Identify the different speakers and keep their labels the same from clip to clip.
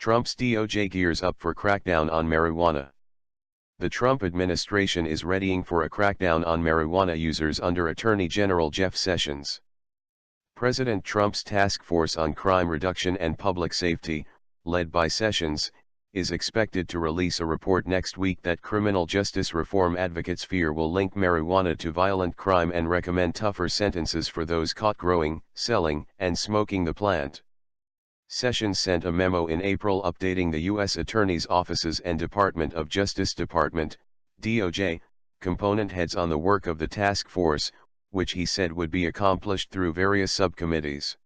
Speaker 1: Trump's DOJ gears up for crackdown on marijuana. The Trump administration is readying for a crackdown on marijuana users under Attorney General Jeff Sessions. President Trump's Task Force on Crime Reduction and Public Safety, led by Sessions, is expected to release a report next week that criminal justice reform advocates fear will link marijuana to violent crime and recommend tougher sentences for those caught growing, selling, and smoking the plant. Sessions sent a memo in April updating the U.S. Attorney's offices and Department of Justice Department, DOJ, component heads on the work of the task force, which he said would be accomplished through various subcommittees.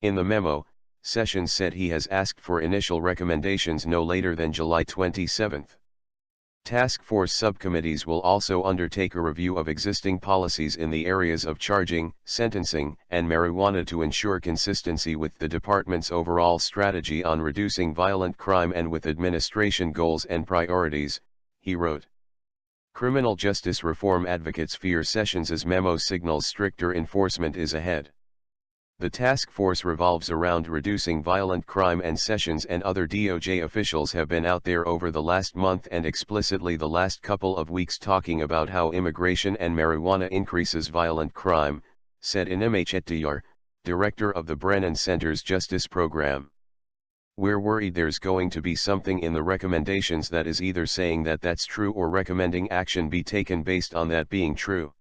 Speaker 1: In the memo, Sessions said he has asked for initial recommendations no later than July 27. Task force subcommittees will also undertake a review of existing policies in the areas of charging, sentencing, and marijuana to ensure consistency with the department's overall strategy on reducing violent crime and with administration goals and priorities, he wrote. Criminal justice reform advocates fear Sessions' memo signals stricter enforcement is ahead. The task force revolves around reducing violent crime, and Sessions and other DOJ officials have been out there over the last month and explicitly the last couple of weeks talking about how immigration and marijuana increases violent crime, said Ineme Chettiar, director of the Brennan Center's Justice Program. We're worried there's going to be something in the recommendations that is either saying that that's true or recommending action be taken based on that being true.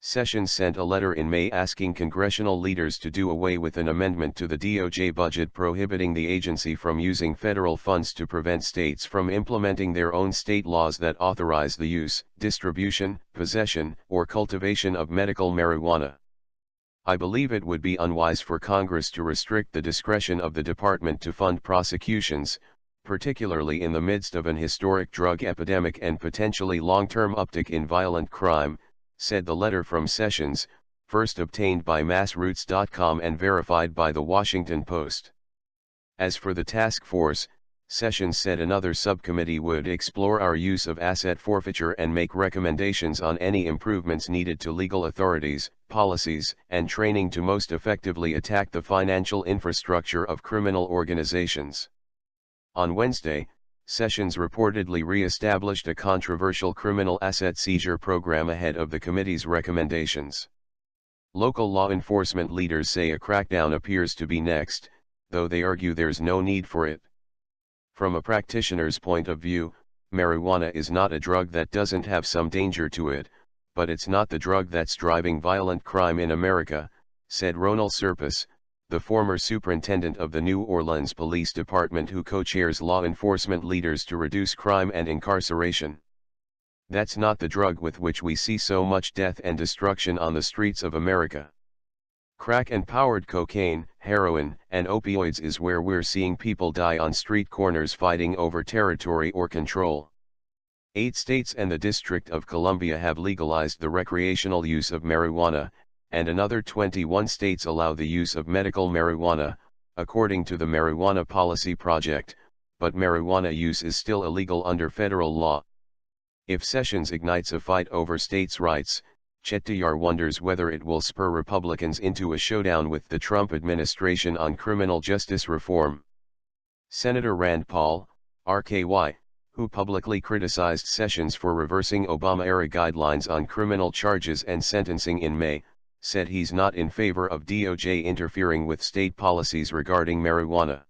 Speaker 1: Sessions sent a letter in May asking congressional leaders to do away with an amendment to the DOJ budget prohibiting the agency from using federal funds to prevent states from implementing their own state laws that authorize the use, distribution, possession, or cultivation of medical marijuana. I believe it would be unwise for Congress to restrict the discretion of the department to fund prosecutions, particularly in the midst of an historic drug epidemic and potentially long-term uptick in violent crime, said the letter from Sessions, first obtained by massroots.com and verified by The Washington Post. As for the task force, Sessions said another subcommittee would explore our use of asset forfeiture and make recommendations on any improvements needed to legal authorities, policies, and training to most effectively attack the financial infrastructure of criminal organizations. On Wednesday, Sessions reportedly re-established a controversial criminal asset seizure program ahead of the committee's recommendations. Local law enforcement leaders say a crackdown appears to be next, though they argue there's no need for it. From a practitioner's point of view, marijuana is not a drug that doesn't have some danger to it, but it's not the drug that's driving violent crime in America, said Ronald Serpis, the former superintendent of the New Orleans Police Department who co-chairs law enforcement leaders to reduce crime and incarceration. That's not the drug with which we see so much death and destruction on the streets of America. Crack and powdered cocaine, heroin, and opioids is where we're seeing people die on street corners fighting over territory or control. 8 states and the District of Columbia have legalized the recreational use of marijuana, and another 21 states allow the use of medical marijuana, according to the Marijuana Policy Project, but marijuana use is still illegal under federal law. If Sessions ignites a fight over states' rights, Chettiar wonders whether it will spur Republicans into a showdown with the Trump administration on criminal justice reform. Senator Rand Paul, RKY, who publicly criticized Sessions for reversing Obama-era guidelines on criminal charges and sentencing in May, said he's not in favor of DOJ interfering with state policies regarding marijuana.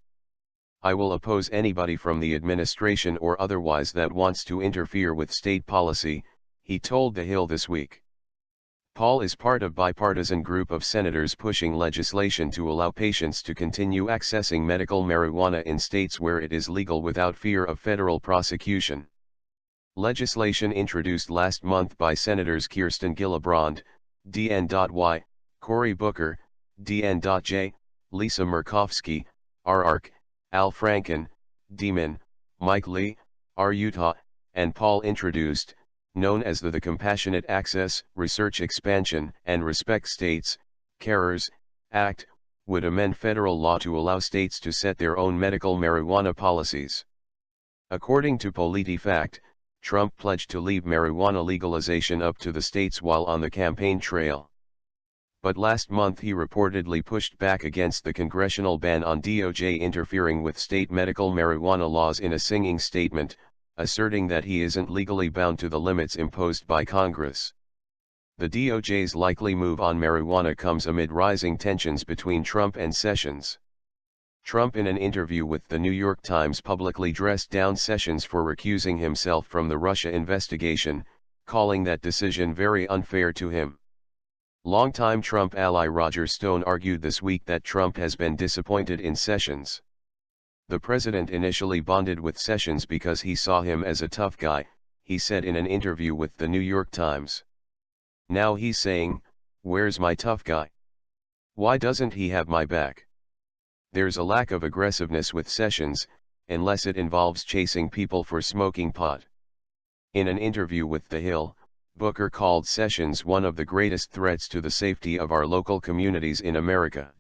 Speaker 1: I will oppose anybody from the administration or otherwise that wants to interfere with state policy, he told The Hill this week. Paul is part of a bipartisan group of senators pushing legislation to allow patients to continue accessing medical marijuana in states where it is legal without fear of federal prosecution. Legislation introduced last month by Senators Kirsten Gillibrand, DN.Y, Cory Booker, DN.J, Lisa Murkowski, R.Ark, Al Franken, D-Min, Mike Lee, R. Utah, and Paul introduced, known as the Compassionate Access, Research Expansion, and Respect States, CARERS, Act, would amend federal law to allow states to set their own medical marijuana policies. According to PolitiFact, Trump pledged to leave marijuana legalization up to the states while on the campaign trail. But last month he reportedly pushed back against the congressional ban on DOJ interfering with state medical marijuana laws in a singing statement, asserting that he isn't legally bound to the limits imposed by Congress. The DOJ's likely move on marijuana comes amid rising tensions between Trump and Sessions. Trump, in an interview with the New York Times, publicly dressed down Sessions for recusing himself from the Russia investigation, calling that decision very unfair to him. Longtime Trump ally Roger Stone argued this week that Trump has been disappointed in Sessions. The president initially bonded with Sessions because he saw him as a tough guy, he said in an interview with the New York Times. Now he's saying, "Where's my tough guy? Why doesn't he have my back?" There's a lack of aggressiveness with Sessions, unless it involves chasing people for smoking pot. In an interview with The Hill, Booker called Sessions one of the greatest threats to the safety of our local communities in America.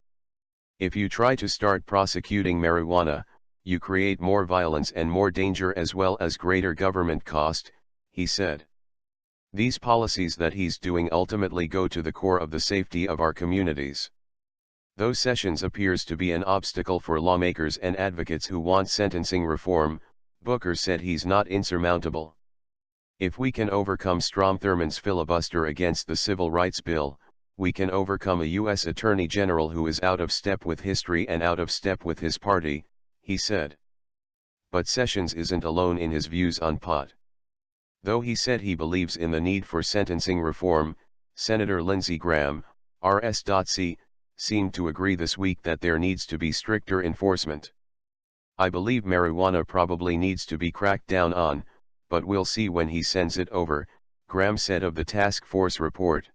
Speaker 1: "If you try to start prosecuting marijuana, you create more violence and more danger as well as greater government cost," he said. These policies that he's doing ultimately go to the core of the safety of our communities. Though Sessions appears to be an obstacle for lawmakers and advocates who want sentencing reform, Booker said he's not insurmountable. "If we can overcome Strom Thurmond's filibuster against the Civil Rights Bill, we can overcome a U.S. Attorney General who is out of step with history and out of step with his party," he said. But Sessions isn't alone in his views on pot. Though he said he believes in the need for sentencing reform, Senator Lindsey Graham, RS.C., seemed to agree this week that there needs to be stricter enforcement. "I believe marijuana probably needs to be cracked down on, but we'll see when he sends it over," Graham said of the task force report.